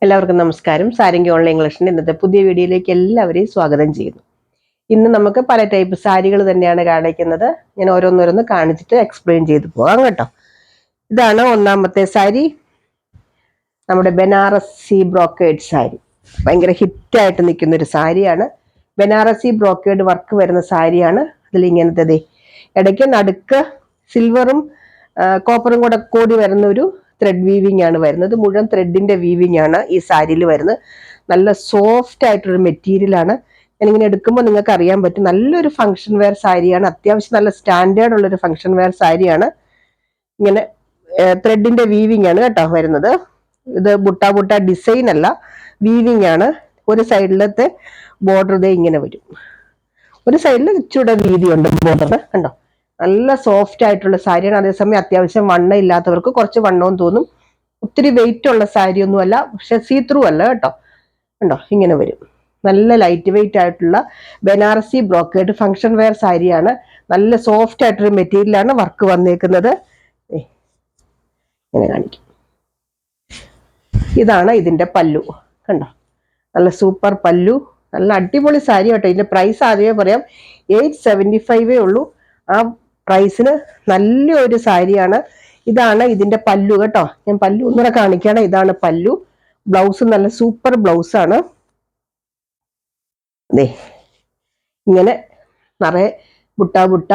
എല്ലാവർക്കും നമസ്കാരം. സാരിങ്കി ഓൺലൈൻ കളക്ഷൻ്റെ ഇന്നത്തെ പുതിയ വീഡിയോയിലേക്ക് എല്ലാവരെയും സ്വാഗതം ചെയ്യുന്നു. ഇന്ന് നമുക്ക് പല ടൈപ്പ് സാരികൾ തന്നെയാണ് കാണിക്കുന്നത്. ഞാൻ ഓരോന്നോരോന്ന് കാണിച്ചിട്ട് എക്സ്പ്ലെയിൻ ചെയ്തു പോകാം കേട്ടോ. ഇതാണ് ഒന്നാമത്തെ സാരി, നമ്മുടെ ബനാറസി ബ്രോക്കേഡ് സാരി. ഭയങ്കര ഹിറ്റായിട്ട് നിൽക്കുന്ന ഒരു സാരിയാണ്. ബനാറസി ബ്രോക്കേഡ് വർക്ക് വരുന്ന സാരിയാണ്. അതിലിങ്ങനത്തെ ഇടയ്ക്ക് നടുക്ക് സിൽവറും കോപ്പറും കൂടെ കൂടി വരുന്ന ഒരു ത്രെഡ് വീവിങ് ആണ് വരുന്നത്. മുഴുവൻ ത്രെഡിന്റെ വീവിങ് ആണ് ഈ സാരിയിൽ വരുന്നത്. നല്ല സോഫ്റ്റ് ആയിട്ടൊരു മെറ്റീരിയൽ ആണ്. ഞാനിങ്ങനെ എടുക്കുമ്പോൾ നിങ്ങൾക്ക് അറിയാൻ പറ്റും, നല്ലൊരു ഫംഗ്ഷൻ വെയർ സാരിയാണ്. അത്യാവശ്യം നല്ല സ്റ്റാൻഡേർഡ് ഉള്ളൊരു ഫംഗ്ഷൻ വെയർ സാരിയാണ്. ഇങ്ങനെ ത്രെഡിന്റെ വീവിങ് ആണ് കേട്ടോ വരുന്നത്. ഇത് ബുട്ട ഡിസൈൻ അല്ല, വീവിങ് ആണ്. ഒരു സൈഡിലത്തെ ബോർഡർ ഇങ്ങനെ വരും, ഒരു സൈഡിൽ ഇച്ചിരി വീതിയുണ്ട് ബോർഡർ. കണ്ടോ, നല്ല സോഫ്റ്റ് ആയിട്ടുള്ള സാരിയാണ്. അതേസമയം അത്യാവശ്യം വണ്ണം ഇല്ലാത്തവർക്ക് കുറച്ച് വണ്ണവും തോന്നും. ഒത്തിരി വെയിറ്റ് ഉള്ള സാരി ഒന്നും അല്ല, പക്ഷെ സീ ത്രൂ അല്ല കേട്ടോ. കണ്ടോ, ഇങ്ങനെ വരും. നല്ല ലൈറ്റ് വെയിറ്റ് ആയിട്ടുള്ള ബനാറസി ബ്രോക്കേഡ് ഫംഗ്ഷൻ വെയർ സാരിയാണ്. നല്ല സോഫ്റ്റ് ആയിട്ടൊരു മെറ്റീരിയലാണ് വർക്ക് വന്നേക്കുന്നത്. ഇങ്ങനെ കാണിക്കും. ഇതാണ് ഇതിന്റെ പല്ലു. കണ്ടോ, നല്ല സൂപ്പർ പല്ലു, നല്ല അടിപൊളി സാരി കേട്ടോ. ഇതിന്റെ പ്രൈസ് ആദ്യമേ പറയാം, 875 ഉള്ളൂ. ആ പ്രൈസിന് നല്ലൊരു സാരിയാണ്. ഇതാണ് ഇതിന്റെ പല്ലു കേട്ടോ. ഞാൻ പല്ലു ഒന്നുകൂടെ കാണിക്കുകയാണ്. ഇതാണ് പല്ലു. ബ്ലൗസ് നല്ല സൂപ്പർ ബ്ലൗസ് ആണ്. ഇങ്ങനെ നിറയെ ബുട്ട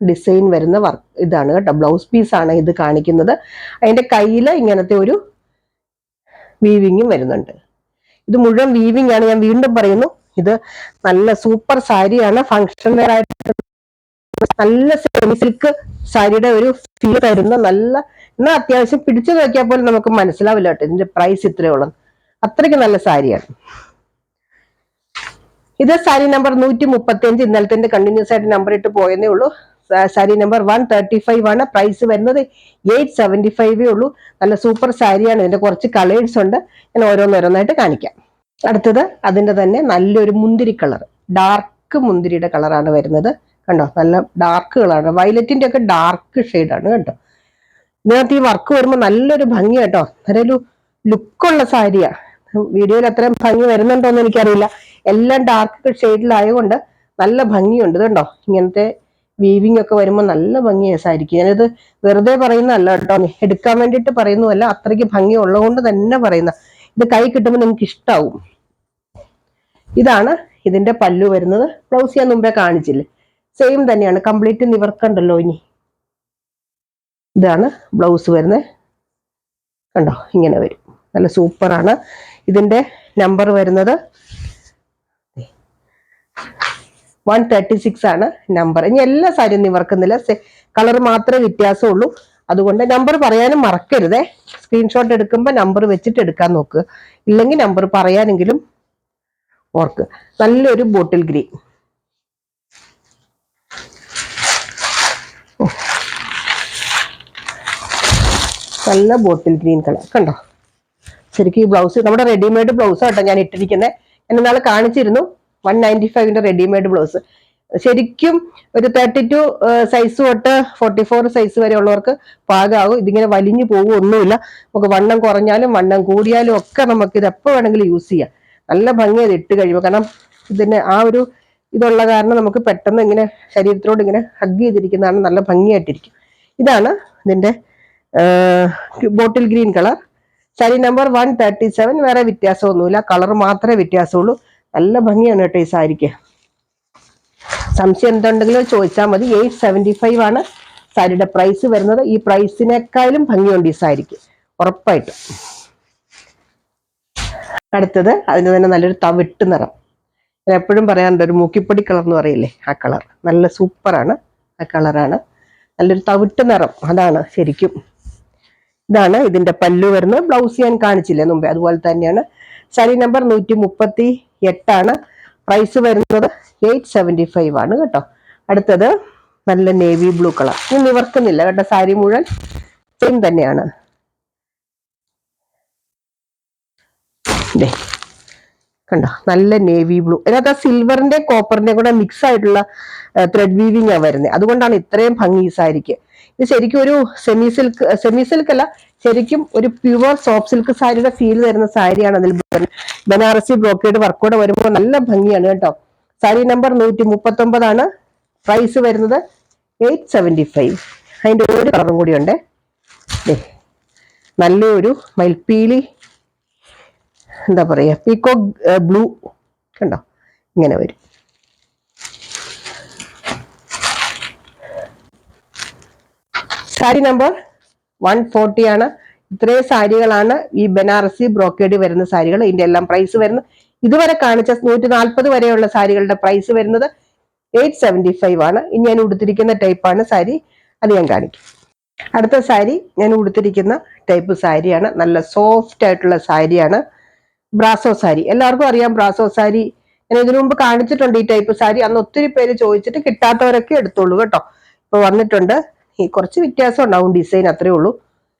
ഡിസൈൻ വരുന്ന വർക്ക് ഇതാണ് കേട്ടോ. ബ്ലൗസ് പീസ് ആണ് ഇത് കാണിക്കുന്നത്. അതിന്റെ കയ്യിൽ ഇങ്ങനത്തെ ഒരു വീവിങ്ങും വരുന്നുണ്ട്. ഇത് മുഴുവൻ വീവിങ് ആണ്. ഞാൻ വീണ്ടും പറയുന്നു, ഇത് നല്ല സൂപ്പർ സാരിയാണ്. ഫംഗ്ഷൻ വെയർ ആയിട്ട് നല്ല സെമി സിൽക്ക് സാരിയുടെ ഒരു ഫീൽ തരുന്ന, നല്ല എന്നാൽ അത്യാവശ്യം പിടിച്ചു നോക്കിയാൽ പോലും നമുക്ക് മനസ്സിലാവില്ല കേട്ടോ ഇതിന്റെ പ്രൈസ് ഇത്രയുള്ളൂ. അത്രയ്ക്ക് നല്ല സാരിയാണ് ഇത്. സാരി നമ്പർ 135. ഇന്നലത്തെ കണ്ടിന്യൂസ് ആയിട്ട് നമ്പർ ഇട്ട് പോയെന്നേ ഉള്ളൂ. സാരി നമ്പർ 135 ആണ്. പ്രൈസ് വരുന്നത് 875 ഉള്ളൂ. നല്ല സൂപ്പർ സാരിയാണ്. ഇതിന്റെ കുറച്ച് കളേഴ്സ് ഉണ്ട്. ഞാൻ ഓരോന്നോരോന്നായിട്ട് കാണിക്കാം. അടുത്തത് അതിന്റെ തന്നെ നല്ലൊരു മുന്തിരി കളർ, ഡാർക്ക് മുന്തിരിയുടെ കളറാണ് വരുന്നത്. കണ്ടോ, നല്ല ഡാർക്ക് കളറാണ്. വയലറ്റിന്റെ ഒക്കെ ഡാർക്ക് ഷെയ്ഡാണ് കേട്ടോ. ഇതിനകത്ത് ഈ വർക്ക് വരുമ്പോൾ നല്ലൊരു ഭംഗി കേട്ടോ. നല്ലൊരു ലുക്കുള്ള സാരിയാ. വീഡിയോയിൽ അത്രയും ഭംഗി വരുന്നുണ്ടോന്ന് എനിക്കറിയില്ല. എല്ലാം ഡാർക്ക് ഷെയ്ഡിലായതുകൊണ്ട് നല്ല ഭംഗിയുണ്ട്. കണ്ടോ, ഇങ്ങനത്തെ വീവിങ് ഒക്കെ വരുമ്പോൾ നല്ല ഭംഗിയാണ് സാരിക്ക്. ഞാനിത് വെറുതെ പറയുന്നതല്ല കേട്ടോ, എടുക്കാൻ വേണ്ടിയിട്ട് പറയുന്നതല്ല, അത്രയ്ക്ക് ഭംഗി ഉള്ളതുകൊണ്ട് തന്നെ പറയുന്ന. ഇത് കൈ കിട്ടുമ്പോൾ നിങ്ങൾക്ക് ഇഷ്ടാവും. ഇതാണ് ഇതിന്റെ പല്ലു വരുന്നത്. ബ്ലൗസ് ഞാൻ മുമ്പേ കാണിച്ചില്ലേ, സെയിം തന്നെയാണ്. കംപ്ലീറ്റ് നിവർക്കണ്ടല്ലോ ഇനി. ഇതാണ് ബ്ലൗസ് വരുന്നത്. കണ്ടോ, ഇങ്ങനെ വരും. നല്ല സൂപ്പറാണ്. ഇതിന്റെ നമ്പർ വരുന്നത് 136 ആണ് നമ്പർ. ഇനി എല്ലാ സാരിയും നിവർക്കുന്നില്ല, കളർ മാത്രമേ വ്യത്യാസമുള്ളൂ. അതുകൊണ്ട് നമ്പർ പറയാനും മറക്കരുതേ. സ്ക്രീൻഷോട്ട് എടുക്കുമ്പോൾ നമ്പർ വെച്ചിട്ട് എടുക്കാൻ നോക്കുക, ഇല്ലെങ്കിൽ നമ്പർ പറയാനെങ്കിലും ഓർക്ക്. നല്ലൊരു ബോട്ടിൽ ഗ്രീൻ, നല്ല ബോട്ടിൽ ഗ്രീൻ കളർ. കണ്ടോ, ശരിക്കും ഈ ബ്ലൗസ് നമ്മുടെ റെഡിമെയ്ഡ് ബ്ലൗസ് കേട്ടോ ഞാൻ ഇട്ടിരിക്കുന്നത്. ഞാൻ ഇന്നാളെ കാണിച്ചിരുന്നു 195ന്റെ റെഡിമെയ്ഡ് ബ്ലൗസ്. ശരിക്കും ഒരു 32 സൈസ് തൊട്ട് 44 സൈസ് വരെ ഉള്ളവർക്ക് പാകമാകും. ഇതിങ്ങനെ വലിഞ്ഞു പോകും ഒന്നുമില്ല. നമുക്ക് വണ്ണം കുറഞ്ഞാലും വണ്ണം കൂടിയാലും ഒക്കെ നമുക്ക് ഇത് എപ്പോൾ വേണമെങ്കിലും യൂസ് ചെയ്യാം. നല്ല ഭംഗിയത് ഇട്ട് കഴിയുമ്പോൾ. കാരണം ഇതിന് ആ ഒരു ഇതുള്ള കാരണം നമുക്ക് പെട്ടെന്ന് ഇങ്ങനെ ശരീരത്തിലോട് ഇങ്ങനെ ഹഗ് ചെയ്തിരിക്കുന്നതാണ്. നല്ല ഭംഗിയായിട്ടിരിക്കും. ഇതാണ് ഇതിന്റെ bottle green colour. Sari number 137. വേറെ വ്യത്യാസമൊന്നുമില്ല, കളർ മാത്രമേ വ്യത്യാസമുള്ളൂ. നല്ല ഭംഗിയാണ് കേട്ടോ ഈ സാരിക്ക്. സംശയം എന്തുണ്ടെങ്കിലും ചോദിച്ചാൽ മതി. 875 ആണ് സാരിയുടെ പ്രൈസ് വരുന്നത്. ഈ പ്രൈസിനേക്കാളും ഭംഗിയുണ്ട് ഈ സാരിക്ക് ഉറപ്പായിട്ടും. അടുത്തത് അതിന് തന്നെ നല്ലൊരു തവിട്ട് നിറം. ഞാൻ എപ്പോഴും പറയാറുണ്ട്, ഒരു മൂക്കിപ്പൊടി കളർ എന്ന് പറയില്ലേ, ആ കളർ നല്ല സൂപ്പറാണ്. ആ കളറാണ് നല്ലൊരു തവിട്ട് നിറം. അതാണ് ശരിക്കും. ഇതാണ് ഇതിന്റെ പല്ലു വരുന്നത്. ബ്ലൗസ് ഞാൻ കാണിച്ചില്ലേ മുമ്പേ, അതുപോലെ തന്നെയാണ്. സാരി നമ്പർ 138 ആണ്. പ്രൈസ് വരുന്നത് 875 ആണ് കേട്ടോ. അടുത്തത് നല്ല നേവി ബ്ലൂ കളർ. ഇനി നിവർക്കുന്നില്ല കേട്ടോ, സാരി മുഴുവൻ സെയിം തന്നെയാണ്. കണ്ടോ, നല്ല നേവി ബ്ലൂ. ഇതിനകത്ത് സിൽവറിന്റെ കോപ്പറിന്റെ കൂടെ മിക്സ് ആയിട്ടുള്ള ത്രെഡ് വീവിങ് ആണ് വരുന്നത്. അതുകൊണ്ടാണ് ഇത്രയും ഭംഗി ഈ സാരിക്ക്. ഇത് ശരിക്കും ഒരു സെമി സിൽക്ക് അല്ല, ശരിക്കും ഒരു പ്യുവർ സോഫ്റ്റ് സിൽക്ക് സാരിയുടെ ഫീൽ തരുന്ന സാരിയാണ്. അതിൽ ബനാറസി ബ്രോക്കേഡ് വർക്കോടെ വരുമ്പോൾ നല്ല ഭംഗിയാണ് കേട്ടോ. സാരി നമ്പർ 139 പ്രൈസ് വരുന്നത് 875. അതിന്റെ ഒരു കളറും കൂടി ഉണ്ട്, നല്ലൊരു മയിൽപ്പീലി എന്താ പറയാ പീക്കോ ബ്ലൂ കണ്ടോ, ഇങ്ങനെ വരും. സാരി നമ്പർ 140 ഇത്രയും സാരികളാണ് ഈ ബനാറസി ബ്രോക്കേഡ് വരുന്ന സാരികൾ. ഇതിന്റെ എല്ലാം പ്രൈസ് വരുന്നത്, ഇതുവരെ കാണിച്ച 140 വരെയുള്ള സാരികളുടെ പ്രൈസ് വരുന്നത് 875 ഇനി ഞാൻ ഉടുത്തിരിക്കുന്ന ടൈപ്പാണ് സാരി, അത് ഞാൻ കാണിക്കും. അടുത്ത സാരി ഞാൻ ഉടുത്തിരിക്കുന്ന ടൈപ്പ് സാരിയാണ്. നല്ല സോഫ്റ്റ് ആയിട്ടുള്ള സാരിയാണ്, ബ്രാസോ സാരി. എല്ലാവർക്കും അറിയാം ബ്രാസോ സാരി. ഞാൻ ഇതിനു മുമ്പ് കാണിച്ചിട്ടുണ്ട് ഈ ടൈപ്പ് സാരി. അന്ന് ഒത്തിരി പേര് ചോദിച്ചിട്ട് കിട്ടാത്തവരൊക്കെ എടുത്തോളൂ കേട്ടോ. ഇപ്പൊ വന്നിട്ടുണ്ട്. ഈ കുറച്ച് വ്യത്യാസം ഉണ്ടാവും, ഡിസൈൻ അത്രേ ഉള്ളൂ.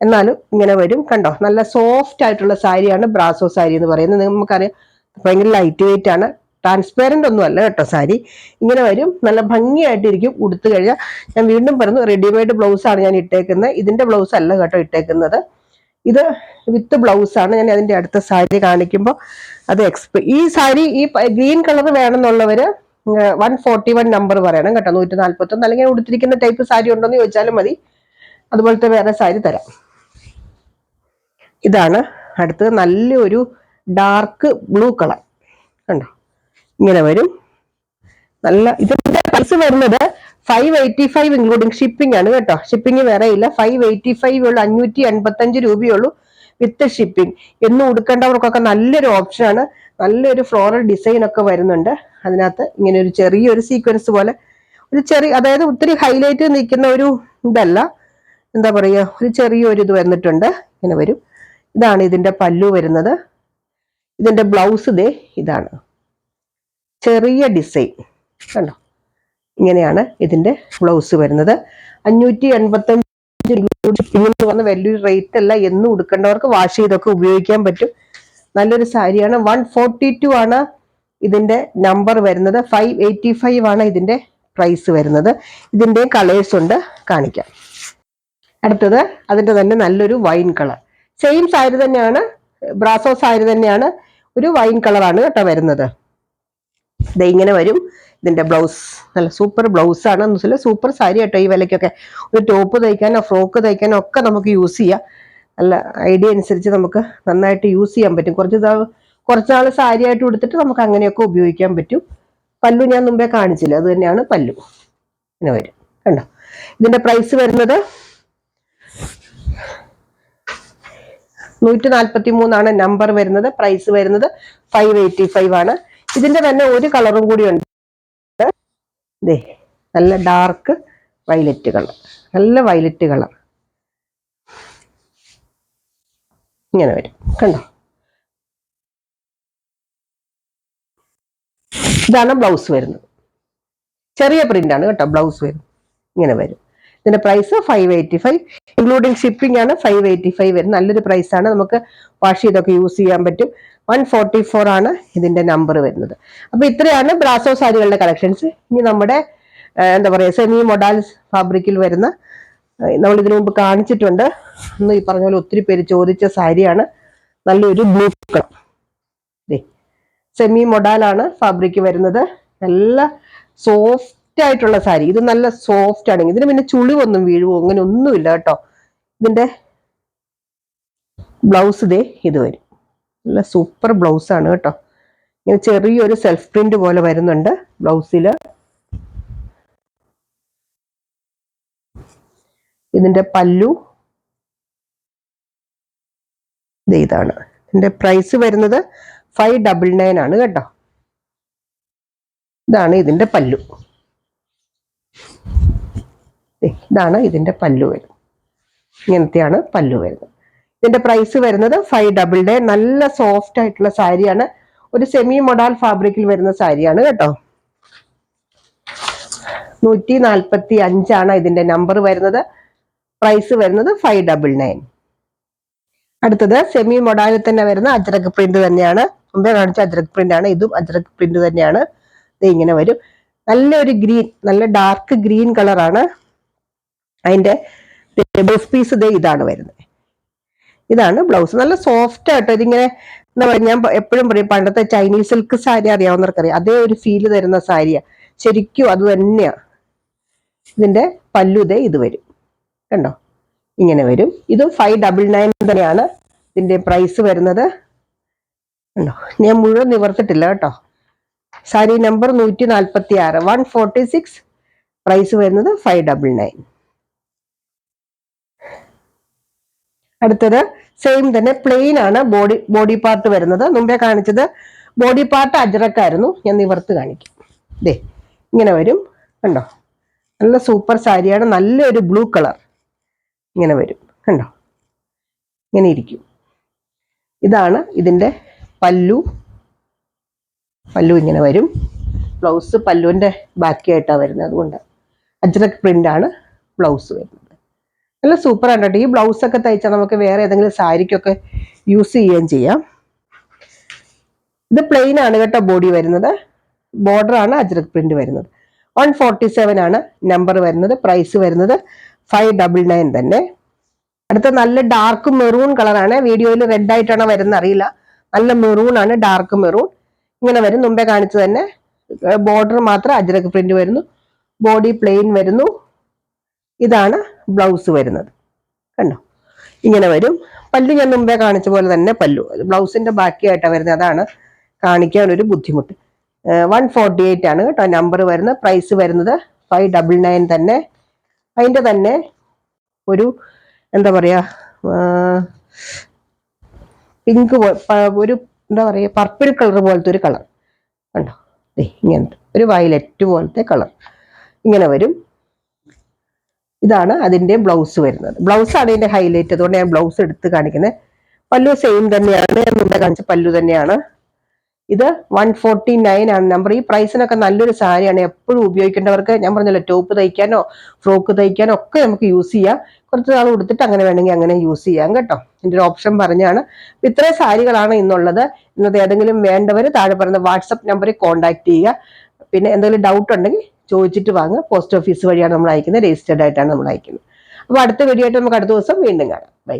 എന്നാലും ഇങ്ങനെ വരും കണ്ടോ. നല്ല സോഫ്റ്റ് ആയിട്ടുള്ള സാരിയാണ് ബ്രാസോ സാരി എന്ന് പറയുന്നത്. നമുക്കറിയാം ഭയങ്കര ലൈറ്റ് വെയിറ്റ് ആണ്, ട്രാൻസ്പെറന്റ് ഒന്നും അല്ല കേട്ടോ സാരി. ഇങ്ങനെ വരും, നല്ല ഭംഗിയായിട്ടിരിക്കും ഉടുത്തു കഴിഞ്ഞാൽ. ഞാൻ വീണ്ടും പറഞ്ഞു, റെഡിമെയ്ഡ് ബ്ലൗസ് ആണ് ഞാൻ ഇട്ടേക്കുന്നത്. ഇതിന്റെ ബ്ലൗസ് അല്ല കേട്ടോ ഇട്ടേക്കുന്നത്, ഇത് വിത്ത് ബ്ലൗസ് ആണ്. ഞാൻ അതിന്റെ അടുത്ത സാരി കാണിക്കുമ്പോൾ അത് ഈ സാരി ഈ ഗ്രീൻ കളർ വേണമെന്നുള്ളവര് 141 നമ്പർ പറയണം കേട്ടോ. 141 അല്ലെങ്കിൽ ഉടുത്തിരിക്കുന്ന ടൈപ്പ് സാരി ഉണ്ടോന്ന് ചോദിച്ചാലും മതി, അതുപോലത്തെ വേറെ സാരി തരാം. ഇതാണ് അടുത്തത്, നല്ലൊരു ഡാർക്ക് ബ്ലൂ കളർ കണ്ടോ, ഇങ്ങനെ വരും. നല്ല ഇതിന്റെ പ്രൈസ് വരുന്നത് 585 ഇൻക്ലൂഡിങ് ഷിപ്പിംഗ് ആണ് കേട്ടോ. ഷിപ്പിംഗ് വേറെ ഇല്ല, 585 ഉള്ളൂ, 585 രൂപയുള്ളൂ വിത്ത് ഷിപ്പിംഗ്. എന്നും ഉടുക്കേണ്ടവർക്കൊക്കെ നല്ലൊരു ഓപ്ഷനാണ്. നല്ലൊരു ഫ്ലോറൽ ഡിസൈൻ ഒക്കെ വരുന്നുണ്ട് അതിനകത്ത്. ഇങ്ങനെ ഒരു ചെറിയൊരു സീക്വൻസ് പോലെ ഒരു ചെറിയ, അതായത് ഒത്തിരി ഹൈലൈറ്റ് നിൽക്കുന്ന ഒരു ഇതല്ല, എന്താ പറയുക, ഒരു ചെറിയൊരു ഇത് വന്നിട്ടുണ്ട്, ഇങ്ങനെ വരും. ഇതാണ് ഇതിന്റെ പല്ലു വരുന്നത്. ഇതിന്റെ ബ്ലൗസ് ദേ ഇതാണ്, ചെറിയ ഡിസൈൻ കണ്ടോ, ഇങ്ങനെയാണ് ഇതിന്റെ ബ്ലൗസ് വരുന്നത്. 585 വന്ന് വലിയൊരു റേറ്റ് അല്ല. എന്നും ഉടുക്കേണ്ടവർക്ക് വാഷ് ചെയ്തൊക്കെ ഉപയോഗിക്കാൻ പറ്റും. നല്ലൊരു സാരിയാണ്. 142 ഇതിന്റെ നമ്പർ വരുന്നത്. 585 ഇതിന്റെ പ്രൈസ് വരുന്നത്. ഇതിന്റെ കളേഴ്സ് ഉണ്ട്, കാണിക്കാം. അടുത്തത് അതിന്റെ തന്നെ നല്ലൊരു വൈൻ കളർ, സെയിം സാരി തന്നെയാണ്, ബ്രാസോ സാരി തന്നെയാണ്, ഒരു വൈൻ കളറാണ് കേട്ടോ വരുന്നത്. ഇത് ഇങ്ങനെ വരും. ഇതിന്റെ ബ്ലൗസ് നല്ല സൂപ്പർ ബ്ലൗസ് ആണ്, സൂപ്പർ സാരി കേട്ടോ. ഈ വിലയ്ക്കൊക്കെ ഒരു ടോപ്പ് തയ്ക്കാനോ ഫ്രോക്ക് തയ്ക്കാനോ ഒക്കെ നമുക്ക് യൂസ് ചെയ്യാം. നല്ല ഐഡിയ അനുസരിച്ച് നമുക്ക് നന്നായിട്ട് യൂസ് ചെയ്യാൻ പറ്റും. കുറച്ചാൾ സാരി ആയിട്ട് കൊടുത്തിട്ട് നമുക്ക് അങ്ങനെയൊക്കെ ഉപയോഗിക്കാൻ പറ്റും. പല്ലു ഞാൻ മുമ്പേ കാണിച്ചില്ല, അത് തന്നെയാണ് പല്ലു, ഇങ്ങനെ വരും കണ്ടോ. ഇതിന്റെ പ്രൈസ് വരുന്നത് 143 നമ്പർ വരുന്നത്. പ്രൈസ് വരുന്നത് 585 ഇതിന്റെ തന്നെ ഒരു കളറും കൂടി ഉണ്ട്, നല്ല ഡാർക്ക് വയലറ്റ് കളർ, നല്ല വയലറ്റ് കളർ, ഇങ്ങനെ വരും കണ്ടോ. ഇതാണ് ബ്ലൗസ് വരുന്നത്. ചെറിയ പ്രിന്റ് ആണ് കേട്ടോ ബ്ലൗസ് വരുന്നത്, ഇങ്ങനെ വരും. ഇതിന്റെ പ്രൈസ് 585 ഇൻക്ലൂഡിങ് ഷിപ്പിംഗ് ആണ്. 585 വരും. നല്ലൊരു പ്രൈസ് ആണ്, നമുക്ക് വാഷ് ചെയ്തൊക്കെ യൂസ് ചെയ്യാൻ പറ്റും. 144 ഇതിന്റെ നമ്പർ വരുന്നത്. അപ്പൊ ഇത്രയാണ് ബ്രാസോ സാരികളുടെ കളക്ഷൻസ്. ഇനി നമ്മുടെ എന്താ പറയുക സെമി മൊഡാൽ ഫാബ്രിക്കിൽ വരുന്ന, നമ്മൾ ഇതിനു മുമ്പ് കാണിച്ചിട്ടുണ്ട്, ഈ പറഞ്ഞ പോലെ ഒത്തിരി പേര് ചോദിച്ച സാരിയാണ്. നല്ലൊരു ബ്ലൂ കളർ, സെമി മൊഡാലാണ് ഫാബ്രിക് വരുന്നത്. നല്ല സോഫ്റ്റ് ആയിട്ടുള്ള സാരി. ഇത് നല്ല സോഫ്റ്റ് ആണ്. ഇതിന് പിന്നെ ചുളിവൊന്നും വീഴുവോ അങ്ങനെ ഒന്നുമില്ല കേട്ടോ. ഇതിന്റെ ബ്ലൗസ് ഇത് വരും. നല്ല സൂപ്പർ ബ്ലൗസ് ആണ് കേട്ടോ. ഇങ്ങനെ ചെറിയൊരു സെൽഫ് പ്രിന്റ് പോലെ വരുന്നുണ്ട് ബ്ലൗസില്. ഇതിന്റെ പല്ലു ഇതാണ്. ഇതിന്റെ പ്രൈസ് വരുന്നത് 599 കേട്ടോ. ഇതാണ് ഇതിന്റെ പല്ലു. ഇതാണ് ഇതിന്റെ പല്ലു വരുന്നത്. ഇങ്ങനത്തെയാണ് പല്ലു വരുന്നത്. ഇതിന്റെ പ്രൈസ് വരുന്നത് 599. നല്ല സോഫ്റ്റ് ആയിട്ടുള്ള സാരിയാണ്. ഒരു സെമി മൊഡാൽ ഫാബ്രിക്കിൽ വരുന്ന സാരിയാണ് കേട്ടോ. 145 ഇതിന്റെ നമ്പർ വരുന്നത്. പ്രൈസ് വരുന്നത് 599. അടുത്തത് സെമി മൊഡാലിൽ തന്നെ വരുന്ന അജ്രക് പ്രിന്റ് തന്നെയാണ്. മുമ്പേ കാണിച്ച അജ്രക് പ്രിന്റ് ആണ്, ഇതും അജ്രക് പ്രിന്റ് തന്നെയാണ്. ഇത് ഇങ്ങനെ വരും. നല്ലൊരു ഗ്രീൻ, നല്ല ഡാർക്ക് ഗ്രീൻ കളറാണ്. അതിന്റെ ബേസ് പീസ് ഇതാണ് വരുന്നത്. ഇതാണ് ബ്ലൗസ്. നല്ല സോഫ്റ്റ് ആട്ടോ ഇതിങ്ങനെ. എന്താ പറയുക, ഞാൻ എപ്പോഴും പറയും പണ്ടത്തെ ചൈനീസ് സിൽക്ക് സാരി അറിയാവുന്നവർക്കറിയാം, അതേ ഒരു ഫീല് തരുന്ന സാരിയാ. ശരിക്കും അത് തന്നെയാ. ഇതിന്റെ പല്ലുതേ ഇത് വരും, കണ്ടോ, ഇങ്ങനെ വരും. ഇതും 599 തന്നെയാണ് ഇതിന്റെ പ്രൈസ് വരുന്നത്. കണ്ടോ, ഞാൻ മുഴുവൻ നിവർത്തിട്ടില്ല കേട്ടോ. സാരി നമ്പർ 146, 146, പ്രൈസ് വരുന്നത് 599. അടുത്തത് സെയിം തന്നെ പ്ലെയിൻ ആണ് ബോഡി പാർട്ട് വരുന്നത്. മുമ്പേ കാണിച്ചത് ബോഡി പാർട്ട് അജ്രക്കായിരുന്നു, ഞാൻ നിവർത്ത് കാണിക്കാം. ദേ ഇങ്ങനെ വരും, കണ്ടോ, നല്ല സൂപ്പർ സാരിയാണ്. നല്ലൊരു ബ്ലൂ കളർ ഇങ്ങനെ വരും, കണ്ടോ, ഇങ്ങനെ ഇരിക്കും. ഇതാണ് ഇതിന്റെ പല്ലു. പല്ലു ഇങ്ങനെ വരും. ബ്ലൗസ് പല്ലുവിന്റെ ബാക്കിയായിട്ടാണ് വരുന്നത്, അതുകൊണ്ട് അജ്രക് പ്രിന്റ് ആണ് ബ്ലൗസ് വരുന്നത്. നല്ല സൂപ്പർ ആണ് കേട്ടോ. ഈ ബ്ലൗസ് ഒക്കെ തയ്ച്ചാൽ നമുക്ക് വേറെ ഏതെങ്കിലും സാരിക്കൊക്കെ യൂസ് ചെയ്യുകയും ചെയ്യാം. ഇത് പ്ലെയിൻ ആണ് കേട്ടോ ബോഡി വരുന്നത്. ബോർഡർ ആണ് അജ്രക് പ്രിന്റ് വരുന്നത്. 147 ആണ് നമ്പർ വരുന്നത്. പ്രൈസ് വരുന്നത് 599 തന്നെ. അടുത്ത നല്ല ഡാർക്ക് മെറൂൺ കളറാണ്. വീഡിയോയിൽ റെഡ് ആയിട്ടാണ് വരുന്നത് അറിയില്ല. നല്ല മെറൂൺ ആണ്, ഡാർക്ക് മെറൂൺ ഇങ്ങനെ വരും. മുമ്പേ കാണിച്ചു തന്നെ ബോർഡർ മാത്രം അജ്രക് പ്രിന്റ് വരുന്നു. ബോഡി പ്ലെയിൻ വരുന്നു. ഇതാണ് ബ്ലൗസ് വരുന്നത്, കണ്ടോ, ഇങ്ങനെ വരും. പല്ലു ഞാൻ മുമ്പേ കാണിച്ച പോലെ തന്നെ പല്ലു. ബ്ലൗസിന്റെ ബാക്കിയായിട്ടാണ് വരുന്നത്, അതാണ് കാണിക്കാൻ ഒരു ബുദ്ധിമുട്ട്. 148 ആണ് കേട്ടോ നമ്പർ വരുന്നത്. പ്രൈസ് വരുന്നത് 599 തന്നെ. അതിന്റെ തന്നെ ഒരു എന്താ പറയാ പിങ്ക് ഒരു എന്താ പറയാ പർപ്പിൾ കളർ പോലത്തെ ഒരു കളർ കണ്ടോ, ഇങ്ങനത്തെ ഒരു വയലറ്റ് പോലത്തെ കളർ ഇങ്ങനെ വരും. ഇതാണ് അതിന്റെ ബ്ലൗസ് വരുന്നത്. ബ്ലൗസ് ആണ് ഇതിന്റെ ഹൈലൈറ്റ്, അതുകൊണ്ട് ഞാൻ ബ്ലൗസ് എടുത്ത് കാണിക്കുന്നത്. പല്ലു സെയിം തന്നെയാണ്, ഞാൻ മുമ്പേ കാണിച്ച പല്ലു തന്നെയാണ്. ഇത് 149 ആണ് നമ്പർ. ഈ പ്രൈസിനൊക്കെ നല്ലൊരു സാരിയാണ്. എപ്പോഴും ഉപയോഗിക്കേണ്ടവർക്ക്, ഞാൻ പറഞ്ഞല്ലോ, ടോപ്പ് തയ്ക്കാനോ ഫ്രോക്ക് തയ്ക്കാനോ ഒക്കെ നമുക്ക് യൂസ് ചെയ്യാം. കുറച്ച് നാൾ കൊടുത്തിട്ട് അങ്ങനെ വേണമെങ്കിൽ അങ്ങനെ യൂസ് ചെയ്യാം കേട്ടോ. എൻ്റെ ഒരു ഓപ്ഷൻ പറഞ്ഞാണ്. ഇത്രയും സാരികളാണ് ഇന്നുള്ളത്. ഇന്നത്തെ ഏതെങ്കിലും വേണ്ടവർ താഴെ പറയുന്ന വാട്സപ്പ് നമ്പറിൽ കോൺടാക്ട് ചെയ്യുക. പിന്നെ എന്തെങ്കിലും ഡൗട്ട് ഉണ്ടെങ്കിൽ ചോദിച്ചിട്ട് വാങ്ങുക. പോസ്റ്റ് ഓഫീസ് വഴിയാണ് നമ്മൾ അയക്കുന്നത്, രജിസ്റ്റേർഡ് ആയിട്ടാണ് നമ്മൾ അയക്കുന്നത്. അപ്പോൾ അടുത്ത വീഡിയോ ആയിട്ട് നമുക്ക് അടുത്ത ദിവസം വീണ്ടും കാണാം. ബൈ.